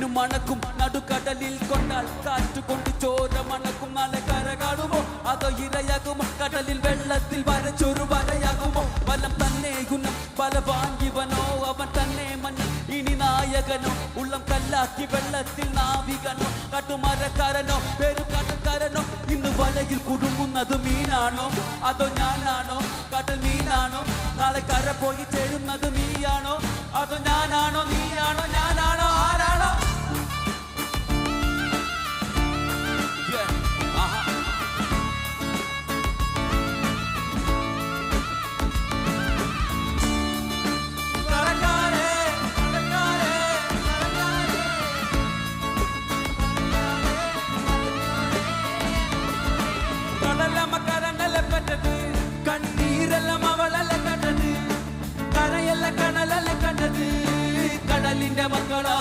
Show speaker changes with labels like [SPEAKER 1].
[SPEAKER 1] മീനും മണക്കും നടുക്കടലിൽ കൊണ്ടാൽ കാറ്റുകൊണ്ട് ചോര മണക്കും. നാളെ കര കാണുമോ അതോ ഇരയാകുമോ? കടലിൽ വെള്ളത്തിൽ വരച്ചൊരു വരയാകുമോ? വലം തന്നെ ഗുണം പല വാങ്ങിവനോ അവൻ തന്നെ മണ്ണിൽ ഇനി നായകനോ? ഉള്ളം കല്ലാക്കി വെള്ളത്തിൽ നാവികനോ? കട്ടുമരക്കാരനോ പേരുകാട്ടക്കാരനോ? ഇന്ന് വലയിൽ കുടുങ്ങുന്നത് മീനാണോ അതോ ഞാനാണോ? കടൽ മീനാണോ? നാളെ കര പോയി ചേരുന്നത് നീയാണോ അതോ ഞാനാണോ? നീയാണോ ഞാനാണോ ആരാണോ? കണ്ണീരെല്ലാം അവളല്ല കണ്ടത്, കരയല്ല കടലല്ല കണ്ടത്. കടലിന്റെ മക്കളാ